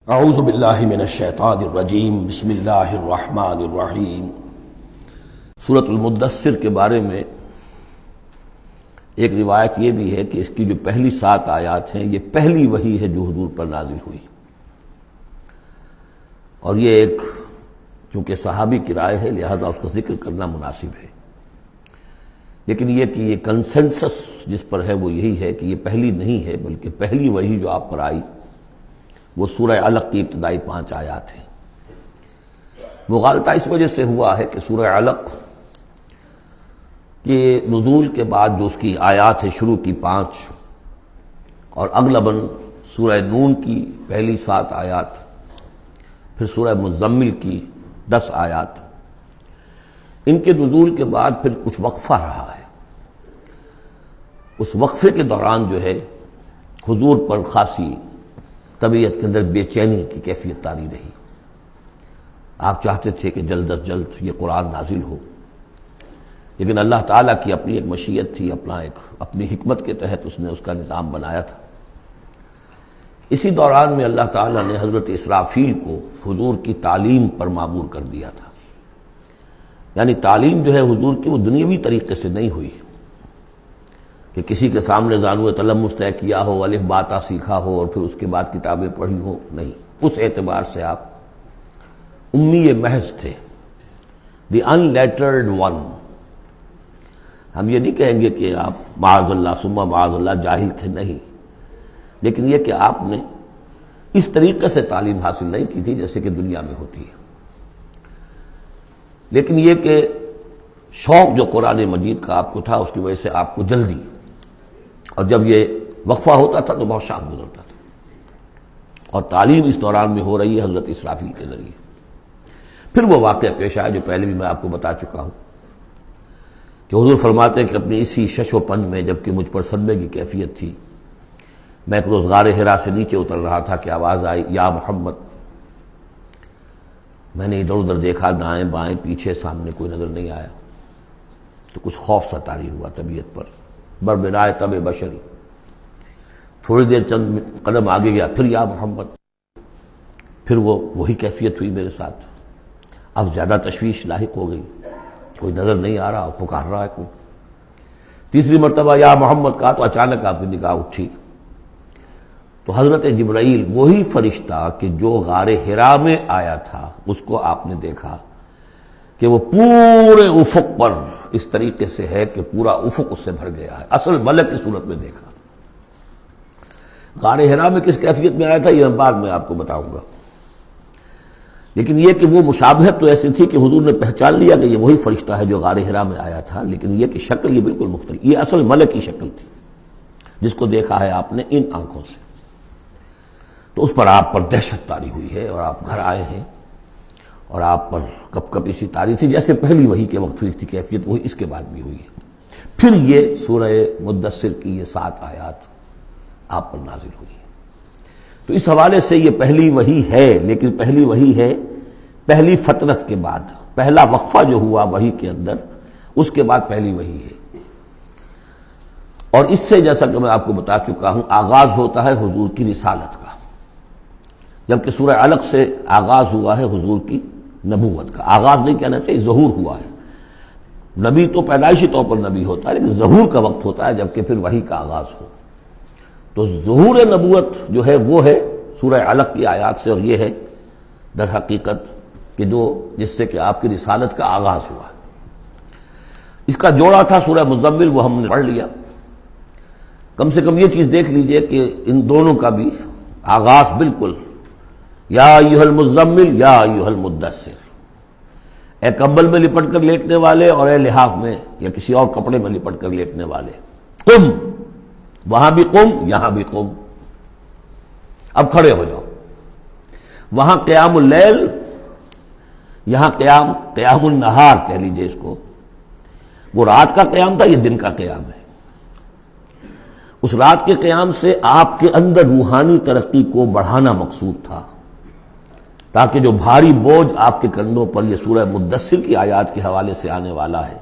اعوذ باللہ من الشیطان الرجیم بسم اللہ الرحمن الرحیم۔ سورۃ المدثر کے بارے میں ایک روایت یہ بھی ہے کہ اس کی جو پہلی 7 آیات ہیں یہ پہلی وحی ہے جو حضور پر نازل ہوئی، اور یہ ایک چونکہ صحابی کی رائے ہے لہذا اس کا ذکر کرنا مناسب ہے، لیکن یہ کہ یہ کنسنسس جس پر ہے وہ یہی ہے کہ یہ پہلی نہیں ہے بلکہ پہلی وحی جو آپ پر آئی وہ سورہ علق کی ابتدائی 5 آیات ہیں۔ مغالطہ اس وجہ سے ہوا ہے کہ سورہ علق کے نزول کے بعد جو اس کی آیات ہے شروع کی 5 اور اغلباً سورہ نون کی پہلی 7 آیات، پھر سورہ مزمل کی 10 آیات، ان کے نزول کے بعد پھر کچھ وقفہ رہا ہے۔ اس وقفے کے دوران جو ہے حضور پر خاصی طبیعت کے اندر بے چینی کی کیفیت طاری رہی۔ آپ چاہتے تھے کہ جلد از جلد یہ قرآن نازل ہو، لیکن اللہ تعالیٰ کی اپنی ایک مشیت تھی، اپنی حکمت کے تحت اس نے اس کا نظام بنایا تھا۔ اسی دوران میں اللہ تعالیٰ نے حضرت اسرافیل کو حضور کی تعلیم پر مامور کر دیا تھا، یعنی تعلیم جو ہے حضور کی وہ دنیاوی طریقے سے نہیں ہوئی کہ کسی کے سامنے زانو تلمس طے کیا ہو، الف باتا سیکھا ہو اور پھر اس کے بعد کتابیں پڑھی ہو، نہیں، اس اعتبار سے آپ امی محض تھے، دی ان لیٹرڈ ون۔ ہم یہ نہیں کہیں گے کہ آپ معاذ اللہ ثم معاذ اللہ جاہل تھے، نہیں، لیکن یہ کہ آپ نے اس طریقے سے تعلیم حاصل نہیں کی تھی جیسے کہ دنیا میں ہوتی ہے، لیکن یہ کہ شوق جو قرآن مجید کا آپ کو تھا اس کی وجہ سے آپ کو جلدی، اور جب یہ وقفہ ہوتا تھا تو بہت شاق گزرتا تھا، اور تعلیم اس دوران میں ہو رہی ہے حضرت اسرافیل کے ذریعے۔ پھر وہ واقعہ پیش آیا جو پہلے بھی میں آپ کو بتا چکا ہوں کہ حضور فرماتے ہیں کہ اپنی اسی شش و پنج میں جبکہ مجھ پر صدمے کی کیفیت تھی، میں ایک روز غار حرا سے نیچے اتر رہا تھا کہ آواز آئی یا محمد۔ میں نے ادھر ادھر دیکھا، دائیں بائیں پیچھے سامنے کوئی نظر نہیں آیا، تو کچھ خوف سا طاری ہوا طبیعت پر، بربنائے طبع بشری۔ تھوڑی دیر چند قدم آگے گیا، پھر یا محمد، پھر وہی کیفیت ہوئی میرے ساتھ۔ اب زیادہ تشویش لاحق ہو گئی، کوئی نظر نہیں آ رہا، پکار رہا ہے کوئی۔ تیسری مرتبہ یا محمد کہا تو اچانک آپ کی نگاہ اٹھی تو حضرت جبرائیل، وہی فرشتہ کہ جو غار حرا میں آیا تھا، اس کو آپ نے دیکھا کہ وہ پورے افق پر اس طریقے سے ہے کہ پورا افق اس سے بھر گیا ہے، اصل ملک کی صورت میں دیکھا۔ غار حرا میں کس کیفیت میں آیا تھا یہ بعد میں آپ کو بتاؤں گا، لیکن یہ کہ وہ مشابہت تو ایسی تھی کہ حضور نے پہچان لیا کہ یہ وہی فرشتہ ہے جو غار حرا میں آیا تھا، لیکن یہ کہ شکل یہ بالکل مختلف، یہ اصل ملک کی شکل تھی جس کو دیکھا ہے آپ نے ان آنکھوں سے۔ تو اس پر آپ پر دہشت طاری ہوئی ہے، اور آپ گھر آئے ہیں اور آپ پر کپ کپ اسی طاری تھی جیسے پہلی وحی کے وقت ہوئی تھی کیفیت، وہی اس کے بعد بھی ہوئی ہے۔ پھر یہ سورہ مدثر کی یہ 7 آیات آپ پر نازل ہوئی ہے۔ تو اس حوالے سے یہ پہلی وحی ہے، لیکن پہلی وحی ہے پہلی فترت کے بعد، پہلا وقفہ جو ہوا وحی کے اندر اس کے بعد پہلی وحی ہے، اور اس سے جیسا کہ میں آپ کو بتا چکا ہوں آغاز ہوتا ہے حضور کی رسالت کا، جبکہ سورہ علق سے آغاز ہوا ہے حضور کی نبوت کا۔ آغاز نہیں کہنا چاہیے، ظہور ہوا ہے۔ نبی تو پیدائشی طور پر نبی ہوتا ہے، لیکن ظہور کا وقت ہوتا ہے جبکہ پھر وحی کا آغاز ہو۔ تو ظہور نبوت جو ہے وہ ہے سورہ علق کی آیات سے، اور یہ ہے در حقیقت کہ جس سے کہ آپ کی رسالت کا آغاز ہوا۔ اس کا جوڑا تھا سورہ مزمل، وہ ہم نے پڑھ لیا۔ کم سے کم یہ چیز دیکھ لیجئے کہ ان دونوں کا بھی آغاز بالکل یا ایھا المزمل یا ایھا المدثر، اے کمبل میں لپٹ کر لیٹنے والے اور اے لحاف میں یا کسی اور کپڑے میں لپٹ کر لیٹنے والے، قم، وہاں بھی قم یہاں بھی قم، اب کھڑے ہو جاؤ۔ وہاں قیام اللیل، یہاں قیام النہار کہہ لیجئے اس کو، وہ رات کا قیام تھا، یہ دن کا قیام ہے۔ اس رات کے قیام سے آپ کے اندر روحانی ترقی کو بڑھانا مقصود تھا، تاکہ جو بھاری بوجھ آپ کے کندھوں پر یہ سورہ مدثر کی آیات کے حوالے سے آنے والا ہے،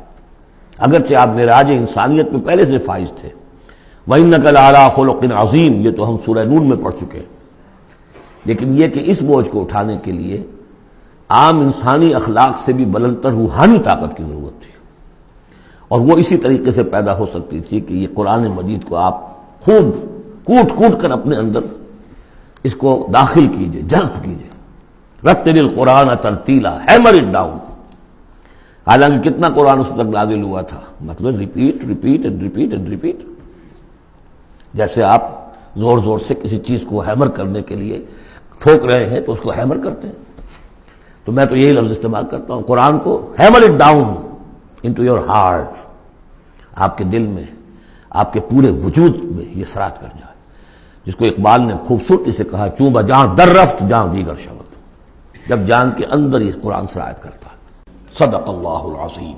اگرچہ آپ معراج انسانیت میں پہلے سے فائز تھے، وَإِنَّكَ لَعَلَىٰ خُلُقٍ عَظِيمٍ، یہ تو ہم سورہ نون میں پڑھ چکے ہیں، لیکن یہ کہ اس بوجھ کو اٹھانے کے لیے عام انسانی اخلاق سے بھی بلندتر روحانی طاقت کی ضرورت تھی، اور وہ اسی طریقے سے پیدا ہو سکتی تھی کہ یہ قرآن مجید کو آپ خوب کوٹ کوٹ کر اپنے اندر اس کو داخل کیجئے، جذب کیجئے۔ رتل القرآن ترتیلا، ہیمر اٹ ڈاؤن۔ حالانکہ کتنا قرآن اس تک نازل ہوا تھا، مطلب repeat repeat and repeat and repeat, جیسے آپ زور زور سے کسی چیز کو ہیمر کرنے کے لیے ٹھوک رہے ہیں تو اس کو ہیمر کرتے ہیں۔ تو میں تو یہی لفظ استعمال کرتا ہوں، قرآن کو hammer it down into your heart, آپ کے دل میں، آپ کے پورے وجود میں یہ سرات کر جائے، جس کو اقبال نے خوبصورتی سے کہا، چوں بجاں در رفت جاں دیگر شبت، جب جان کے اندر یہ قرآن سرایت کرتا ہے۔ صدق اللہ العظیم۔